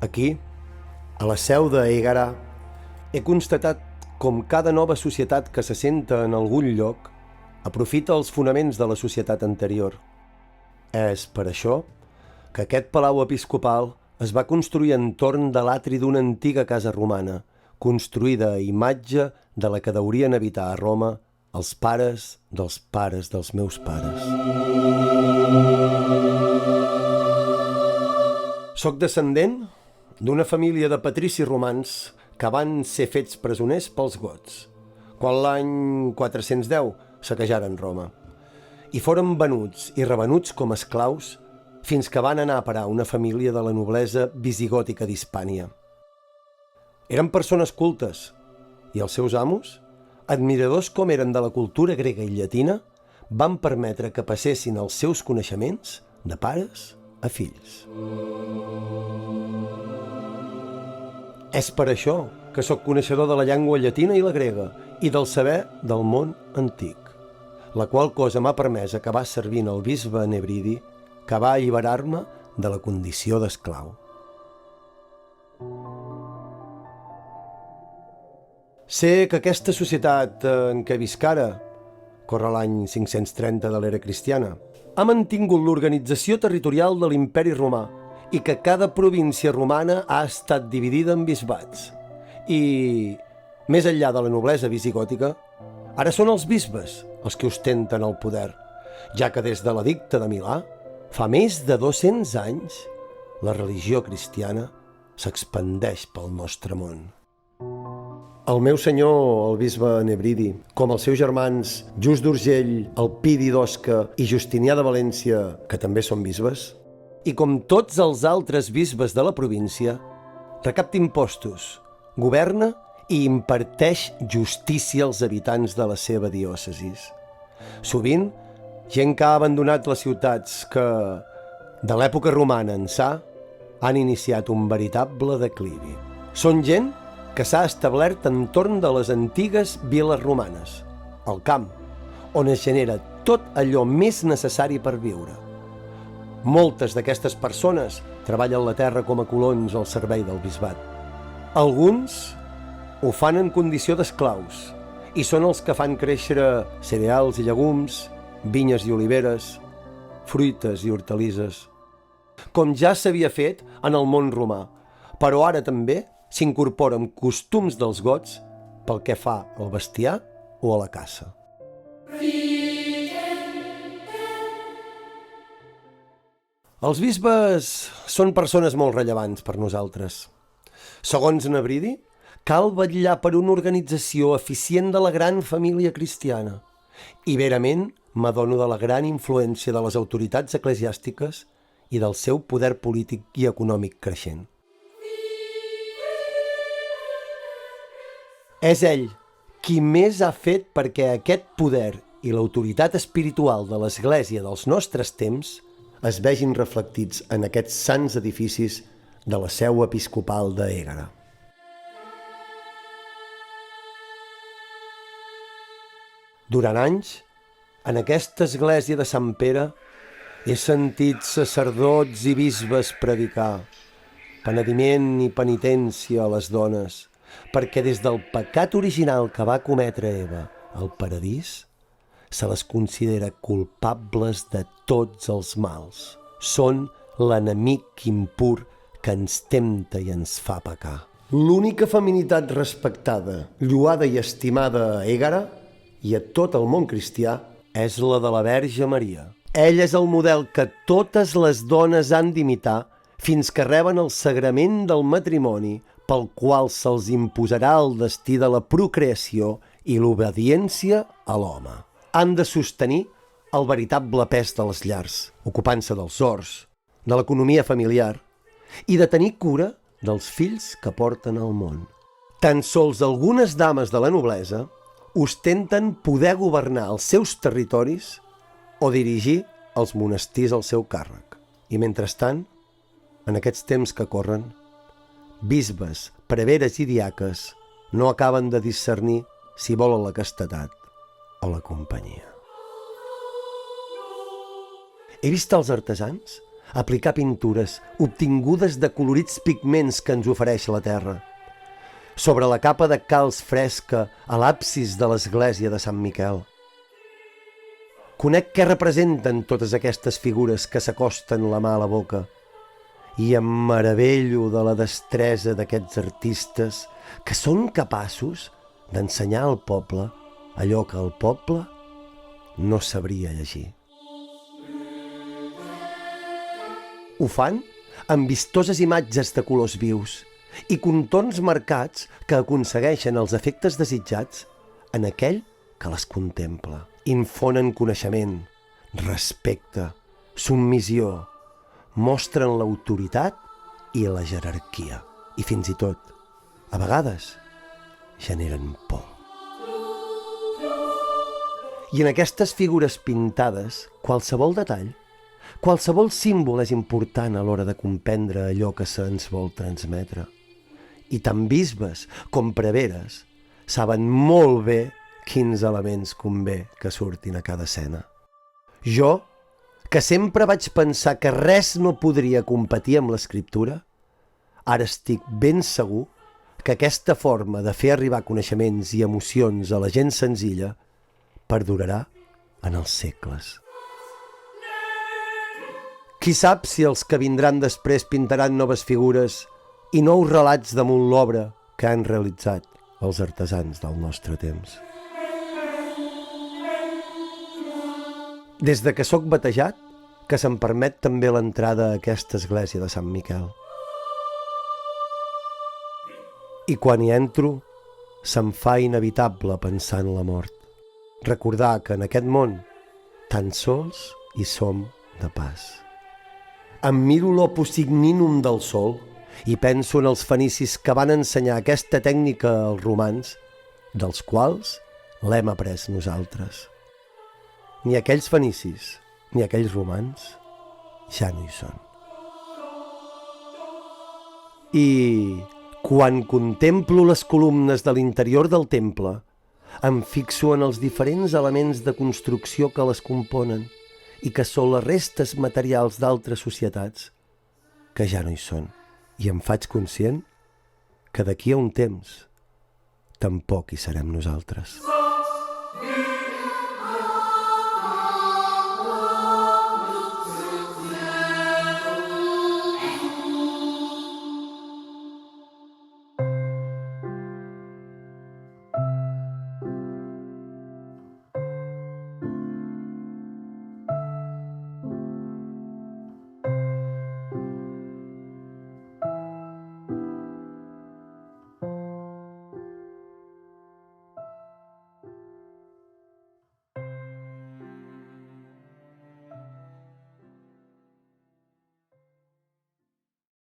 Aquí, a la seu d'Ègara, he constatat com cada nova societat que s'assenta en algun lloc aprofita els fonaments de la societat anterior. És per això que aquest palau episcopal es va construir entorn de l'atri d'una antiga casa romana, construïda a imatge de la que deurien habitar a Roma els pares dels meus pares. Soc descendent d'una família de patricis romans que van ser fets presoners pels gots, quan l'any 410 saquejaren Roma, i foren venuts i revenuts com a esclaus fins que van anar a parar una família de la noblesa visigòtica d'Hispània. Eren persones cultes, i els seus amos, admiradors com eren de la cultura grega i llatina, van permetre que passessin els seus coneixements de pares a fills. És per això que sóc coneixedor de la llengua llatina i la grega i del saber del món antic, la qual cosa m'ha permès acabar servint el bisbe Nebridi, que va alliberar-me de la condició d'esclau. Sé que aquesta societat en què visc ara, corre l'any 530 de l'era cristiana, ha mantingut l'organització territorial de l'imperi romà i que cada província romana ha estat dividida en bisbats. I, més enllà de la noblesa visigòtica, ara són els bisbes els que ostenten el poder, ja que des de l'edicte de Milà, fa més de 200 anys, la religió cristiana s'expandeix pel nostre món. El meu senyor, el bisbe Nebridi, com els seus germans Just d'Urgell, Elpidi d'Osca i Justinià de València, que també són bisbes, i com tots els altres bisbes de la província, recapta impostos, governa i imparteix justícia als habitants de la seva diòcesis. Sovint, gent que ha abandonat les ciutats que, de l'època romana ençà, han iniciat un veritable declivi. Són gent que s'ha establert entorn de les antigues viles romanes, al camp, on es genera tot allò més necessari per viure. Moltes d'aquestes persones treballen la terra com a colons al servei del bisbat. Alguns ho fan en condició d'esclaus i són els que fan créixer cereals i llegums, vinyes i oliveres, fruites i hortalisses, com ja s'havia fet en el món romà, però ara també s'incorporen costums dels gots pel que fa al bestiar o a la caça. Els bisbes són persones molt rellevants per nosaltres. Segons Nebridi, cal vetllar per una organització eficient de la gran família cristiana i verament m'adono de la gran influència de les autoritats eclesiàstiques i del seu poder polític i econòmic creixent. És ell qui més ha fet perquè aquest poder i l'autoritat espiritual de l'Església dels nostres temps es vegin reflectits en aquests sants edificis de la seu episcopal d'Ègara. Durant anys, en aquesta església de Sant Pere, he sentit sacerdots i bisbes predicar penediment i penitència a les dones, perquè des del pecat original que va cometre Eva al paradís, se les considera culpables de tots els mals. Són l'enemic impur que ens tempta i ens fa pecar. L'única feminitat respectada, lloada i estimada a Ègara i a tot el món cristià és la de la Verge Maria. Ell és el model que totes les dones han d'imitar fins que reben el sagrament del matrimoni pel qual se'ls imposarà el destí de la procreació i l'obediència a l'home. Han de sostenir el veritable pes de les llars, ocupant-se dels horts, de l'economia familiar i de tenir cura dels fills que porten al món. Tan sols algunes dames de la noblesa ostenten poder governar els seus territoris o dirigir els monestirs al seu càrrec. I mentrestant, en aquests temps que corren, bisbes, preveres i diaques no acaben de discernir si volen la castedat o la companyia. He vist els artesans aplicar pintures obtingudes de colorits pigments que ens ofereix la terra. Sobre la capa de calç fresca a l'absis de l'església de Sant Miquel. Conec què representen totes aquestes figures que s'acosten la mà a la boca i em meravello de la destresa d'aquests artistes que són capaços d'ensenyar al poble allò que el poble no sabria llegir. Ho fan amb vistoses imatges de colors vius i contorns marcats que aconsegueixen els efectes desitjats en aquell que les contempla. Infonen coneixement, respecte, submissió, mostren l'autoritat i la jerarquia. I fins i tot, a vegades, generen por. I en aquestes figures pintades, qualsevol detall, qualsevol símbol és important a l'hora de comprendre allò que se'ns vol transmetre. I tant bisbes com preveres saben molt bé quins elements convé que surtin a cada escena. Jo, que sempre vaig pensar que res no podria competir amb l'escriptura, ara estic ben segur que aquesta forma de fer arribar coneixements i emocions a la gent senzilla perdurarà en els segles. Qui sap si els que vindran després pintaran noves figures i nous relats damunt l'obra que han realitzat els artesans del nostre temps. Des de que sóc batejat, que se'm permet també l'entrada a aquesta església de Sant Miquel. I quan hi entro, se'm fa inevitable pensar en la mort. Recordar que en aquest món tan sols hi som de pas. Em miro l'opus signinum del sol i penso en els fenicis que van ensenyar aquesta tècnica als romans, dels quals l'hem après nosaltres. Ni aquells fenicis, ni aquells romans ja no hi són. I quan contemplo les columnes de l'interior del temple, em fixo en els diferents elements de construcció que les componen i que són les restes materials d'altres societats que ja no hi són. I em faig conscient que d'aquí a un temps tampoc hi serem nosaltres.